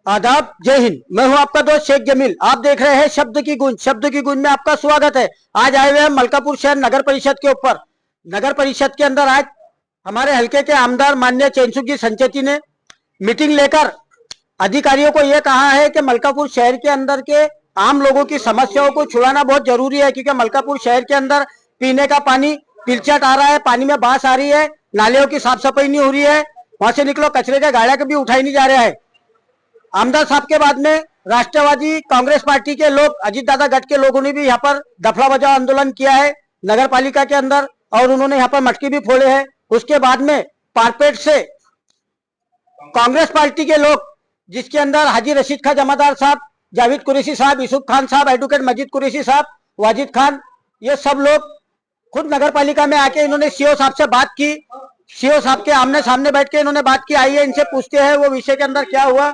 आदाब, जय हिंद। मैं हूं आपका दोस्त शेख जमील। आप देख रहे हैं शब्द की गूंज। शब्द की गूंज में आपका स्वागत है। आज आए हुए हैं मलकापुर शहर नगर परिषद के ऊपर। नगर परिषद के अंदर आज हमारे हल्के के आमदार माननीय चैनसुख जी संचेती ने मीटिंग लेकर अधिकारियों को यह कहा है कि मलकापुर शहर के अंदर के आम लोगों की समस्याओं को छुड़ाना बहुत जरूरी है, क्योंकि मलकापुर शहर के अंदर पीने का पानी पिलचट आ रहा है, पानी में बास आ रही है, नालियों की साफ सफाई नहीं हो रही है, वहां से निकलो कचरे के गाड़ियां कभी उठाई नहीं जा रहा है। आमदार साहब के बाद में राष्ट्रवादी कांग्रेस पार्टी के लोग, अजीत दादा गट के लोगों ने भी यहाँ पर दफला बजाओ आंदोलन किया है नगर पालिका के अंदर, और उन्होंने यहाँ पर मटकी भी फोड़े हैं। उसके बाद में पारपेट से कांग्रेस पार्टी के लोग, जिसके अंदर हाजी रशीद खान जमादार साहब, जावेद कुरैशी साहब, यूसुफ खान साहब, एडवोकेट मजीद कुरैशी साहब, वाजिद खान, ये सब लोग खुद नगर पालिका में आके इन्होंने सीओ साहब से बात की। सीओ साहब के आमने सामने बैठ के इन्होंने बात की। आइए इनसे पूछते हैं वो विषय के अंदर क्या हुआ।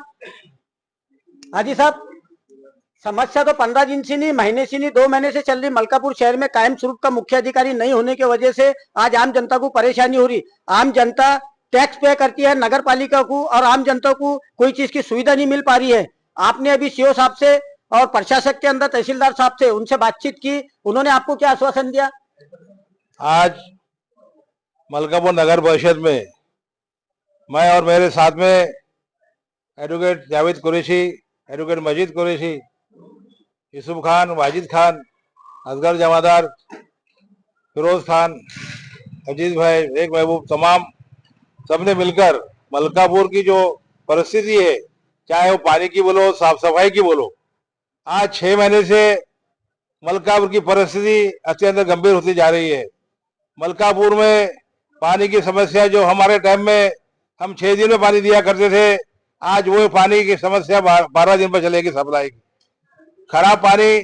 हाजी साहब, समस्या तो 15 दिन से नहीं, महीने से नहीं, 2 महीने से चल रही। मलकापुर शहर में कायम स्वरूप का मुख्य अधिकारी नहीं होने की वजह से आज आम जनता को परेशानी हो रही। आम जनता टैक्स पे करती है नगर पालिका को, और आम जनता को कोई चीज की सुविधा नहीं मिल पा रही है। आपने अभी सीओ साहब से और प्रशासक के अंदर तहसीलदार साहब से उनसे बातचीत की, उन्होंने आपको क्या आश्वासन दिया? आज मलकापुर नगर परिषद में मैं और मेरे साथ में एडवोकेट जावेद कुरैशी, एडवोकेट मजीद कुरैशी, यूसुफ खान, वाजिद खान, असगर जमादार, फिरोज खान, अजीज भाई, एक महबूब, तमाम सबने मिलकर मलकापुर की जो परिस्थिति है, चाहे वो पानी की बोलो, साफ सफाई की बोलो, आज 6 महीने से मलकापुर की परिस्थिति अत्यंत गंभीर होती जा रही है। मलकापुर में पानी की समस्या जो हमारे टाइम में हम 6 दिन में पानी दिया करते थे, आज वो पानी की समस्या 12 दिन पर चलेगी सप्लाई की। खराब पानी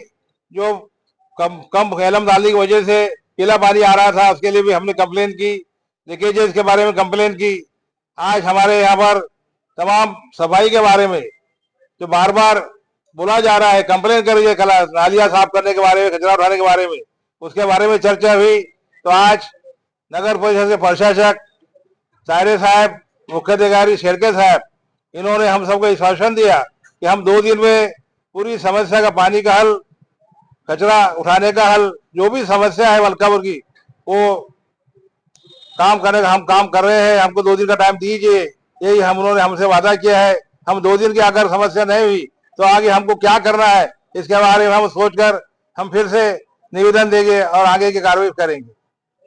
जो कम एलम डालने की वजह से पीला पानी आ रहा था, उसके लिए भी हमने कंप्लेन की, लीकेजेस के बारे में कंप्लेन की। आज हमारे यहाँ पर तमाम सफाई के बारे में जो बार बार बोला जा रहा है, कंप्लेन करिए, नालियां साफ करने के बारे में, कचरा उठाने के बारे में, उसके बारे में चर्चा हुई। तो आज नगर परिषद के प्रशासक सायरे साहब, मुख्य अधिकारी शेरके साहब, इन्होंने हम सबको आश्वासन दिया कि हम 2 दिन में पूरी समस्या का, पानी का हल, कचरा उठाने का हल, जो भी समस्या है मलकापुर की, वो काम करने का हम काम कर रहे हैं। हमको 2 दिन का टाइम दीजिए, यही उन्होंने हमसे वादा किया है। हम 2 दिन की अगर समस्या नहीं हुई तो आगे हमको क्या करना है, इसके बारे में हम सोचकर हम फिर से निवेदन देंगे और आगे की कार्रवाई करेंगे।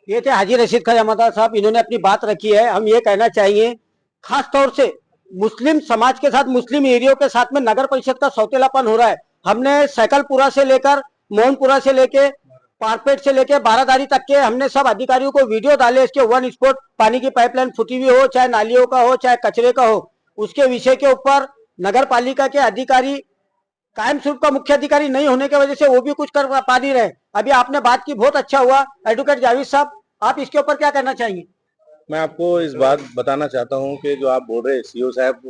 ये थे हाजी रशीद खान जमादार साहब, इन्होंने अपनी बात रखी है। हम ये कहना चाहिए, खास तौर से मुस्लिम समाज के साथ, मुस्लिम एरियो के साथ में नगर परिषद का सौतेलापन हो रहा है। हमने सैकलपुरा से लेकर मोहनपुरा से लेके पारपेट से लेके बारादारी तक के हमने सब अधिकारियों को वीडियो डाले। इसके 1 स्पॉट पानी की पाइपलाइन फूटी हुई हो, चाहे नालियों का हो, चाहे कचरे का हो, उसके विषय के ऊपर नगर पालिका के अधिकारी कायम स्वरूप का मुख्य अधिकारी नहीं होने की वजह से वो भी कुछ कर पा नहीं रहे। अभी आपने बात की, बहुत अच्छा हुआ। एडवोकेट जावेद साहब, आप इसके ऊपर क्या कहना चाहेंगे? मैं आपको इस बात बताना चाहता हूं कि जो आप बोल रहे हैं सीओ साहब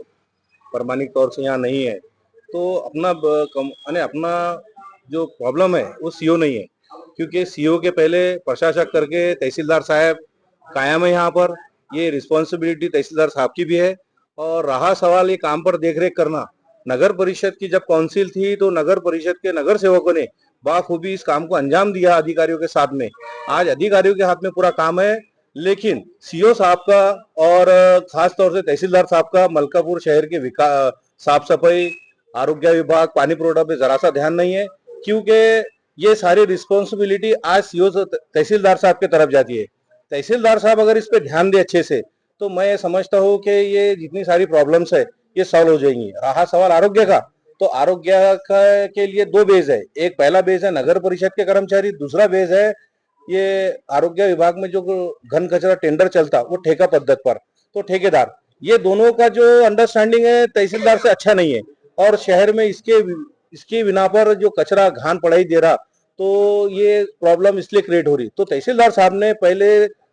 प्रमाणिक तौर से यहाँ नहीं है, तो अपना जो प्रॉब्लम है वो सीओ नहीं है, क्योंकि सीओ के पहले प्रशासक करके तहसीलदार साहब कायम है यहाँ पर। ये रिस्पॉन्सिबिलिटी तहसीलदार साहब की भी है। और रहा सवाल ये काम पर देखरेख करना, नगर परिषद की जब काउंसिल थी तो नगर परिषद के नगर सेवकों ने बाखूबी इस काम को अंजाम दिया अधिकारियों के साथ में। आज अधिकारियों के हाथ में पूरा काम है, लेकिन सीओ साहब का और खास तौर से तहसीलदार साहब का मलकापुर शहर के विकास, साफ सफाई, आरोग्य विभाग, पानी पुरोठा पे जरा सा ध्यान नहीं है, क्योंकि ये सारी रिस्पॉन्सिबिलिटी आज सीओ तहसीलदार साहब की तरफ जाती है। तहसीलदार साहब अगर इस पे ध्यान दे अच्छे से, तो मैं समझता हूँ कि ये जितनी सारी प्रॉब्लम्स है ये सॉल्व हो जाएंगी। रहा सवाल आरोग्य का, तो आरोग्य के लिए 2 बेस है। एक पहला बेस है नगर परिषद के कर्मचारी, दूसरा बेस है ये आरोग्य विभाग में जो घन कचरा टेंडर चलता वो ठेका पद्धत पर, तो ठेकेदार। ये दोनों का जो अंडरस्टैंडिंग है तहसीलदार से अच्छा नहीं है, और शहर में इसके बिना पर जो कचरा घान पड़ाई दे रहा, तो ये प्रॉब्लम इसलिए क्रिएट हो रही। तो तहसीलदार साहब ने पहले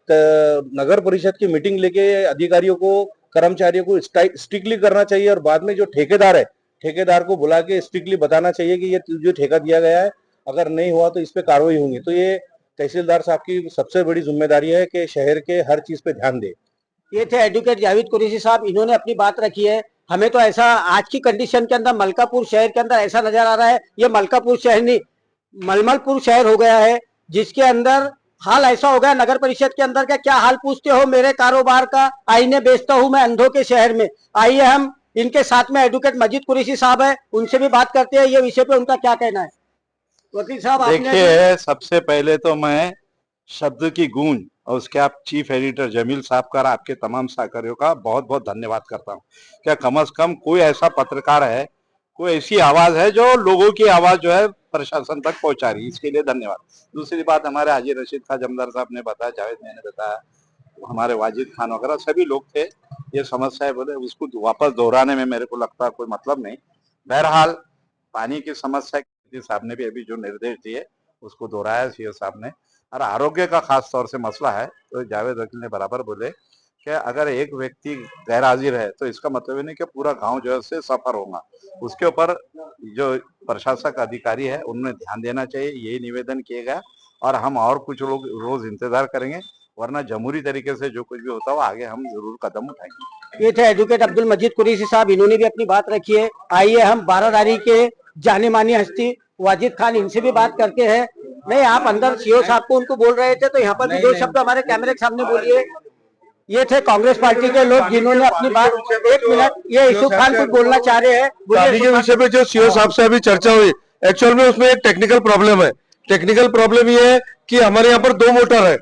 नगर परिषद की मीटिंग लेके अधिकारियों को, कर्मचारियों को स्ट्रिक्टली करना चाहिए, और बाद में जो ठेकेदार है, ठेकेदार को बुला के स्ट्रिक्टली बताना चाहिए कि ये जो ठेका दिया गया है, अगर नहीं हुआ तो इस पे कार्रवाई होंगी। तो ये तहसीलदार साहब की सबसे बड़ी जिम्मेदारी है कि शहर के हर चीज पे ध्यान दे। ये थे एडवोकेट जावेद कुरैशी साहब, इन्होंने अपनी बात रखी है। हमें तो ऐसा आज की कंडीशन के अंदर मलकापुर शहर के अंदर ऐसा नजर आ रहा है, ये मलकापुर शहर नहीं मलमलपुर शहर हो गया है, जिसके अंदर हाल ऐसा हो गया। नगर परिषद के अंदर का क्या हाल पूछते हो, मेरे कारोबार का आईने बेचता हूं मैं अंधों के शहर में। आइए हम इनके साथ में एडवोकेट मजीद कुरैशी साहब है, उनसे भी बात करते हैं, ये विषय पे उनका क्या कहना है। वकील साहब, देखिए, सबसे पहले तो मैं शब्द की गूंज और उसके आप चीफ एडिटर जमील साहब का और आपके तमाम सहकारियों का बहुत बहुत धन्यवाद करता हूं। क्या कम से कम कोई ऐसा पत्रकार है, कोई ऐसी आवाज है जो लोगों की आवाज जो है प्रशासन तक पहुंचा रही है, इसके लिए धन्यवाद। दूसरी बात, हमारे हाजी रशीद खान जमदार साहब ने बताया, जावेद मैंने बताया, हमारे वाजिद खान वगैरह सभी लोग थे। ये समस्या है, बोले उसको वापस दोहराने में मेरे को लगता कोई मतलब नहीं। बहरहाल पानी की समस्या साहब ने भी अभी जो निर्देश दिए उसको दोहराया सीओ साहब ने। और आरोग्य का खास तौर से मसला है, तो जावेद वकील ने बराबर बोले कि अगर एक व्यक्ति गैर हाजिर है तो इसका मतलब ये नहीं कि पूरा गांव जो है उससे सफर होगा। उसके ऊपर जो प्रशासक अधिकारी है उन्होंने ध्यान देना चाहिए, यही निवेदन किया गया। और हम और कुछ लोग रोज इंतजार करेंगे, वरना जमहूरी तरीके से जो कुछ भी होता हो आगे हम जरूर कदम उठाएंगे। ये थे एडवोकेट अब्दुल मजीद कुरैशी साहब, इन्होंने भी अपनी बात रखी है। आइए हम बारादारी के जाने मानी हस्ती वाजिद खान, इनसे भी बात करते हैं। नहीं, आप अंदर सीओ साहब को उनको बोल रहे थे, तो यहाँ पर भी दो शब्द हमारे कैमरे के सामने बोलिए। ये थे कांग्रेस पार्टी के लोग जिन्होंने अपनी बात, एक मिनट, ये यूसुफ खान कुछ बोलना चाह रहे हैं। पानी के विषय पे जो सीओ साहब से अभी चर्चा हुई, एक्चुअल में उसमें एक टेक्निकल प्रॉब्लम है। टेक्निकल प्रॉब्लम ये है कि हमारे यहाँ पर दो मोटर है।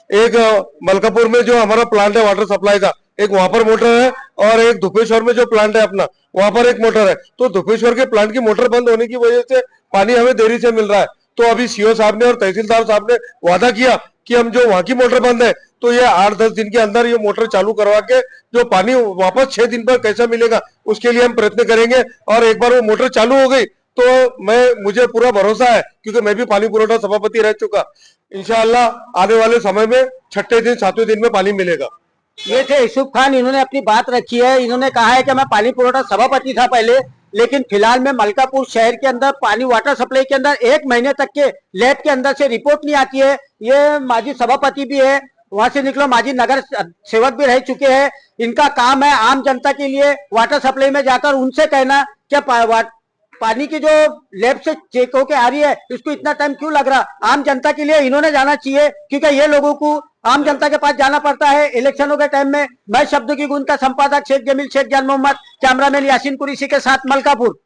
एक मलकापुर में जो हमारा प्लांट है वाटर सप्लाई का, एक वहां पर मोटर है, और एक धुपेश्वर में जो प्लांट है अपना, वहां पर एक मोटर है। तो धुपेश्वर के प्लांट की मोटर बंद होने की वजह से पानी हमें देरी से मिल रहा है। तो अभी सीओ साहब ने और तहसीलदार साहब ने वादा किया कि हम जो वहां की मोटर बंद है, तो ये 8-10 दिन के अंदर ये मोटर चालू करवा के जो पानी वापस 6 दिन पर कैसा मिलेगा उसके लिए हम प्रयत्न करेंगे। और एक बार वो मोटर चालू हो गई तो मुझे पूरा भरोसा है, क्योंकि मैं भी पानी पुरवठा सभापति रह चुका, इंशाअल्लाह आने वाले समय में 6ठे दिन 7वें दिन में पानी मिलेगा। ये थे यूसुफ खान, इन्होंने अपनी बात रखी है। इन्होंने कहा है कि मैं पानी पुरवठा सभापति था पहले, लेकिन फिलहाल में मलकापुर शहर के अंदर पानी वाटर सप्लाई के अंदर 1 महीने तक के लैब के अंदर से रिपोर्ट नहीं आती है। ये माजी सभापति भी है, वहां से निकलो माजी नगर सेवक भी रह चुके हैं। इनका काम है आम जनता के लिए वाटर सप्लाई में जाकर उनसे कहना क्या पानी की जो लैब से चेक होके आ रही है इसको इतना टाइम क्यों लग रहा। आम जनता के लिए इन्होंने जाना चाहिए, क्योंकि ये लोगों को आम जनता के पास जाना पड़ता है इलेक्शनों के टाइम में। मैं शब्द की गूंज का संपादक शेख जमील शेख जान मोहम्मद, कैमरामैन यासीन कुरैशी के साथ मलकापुर।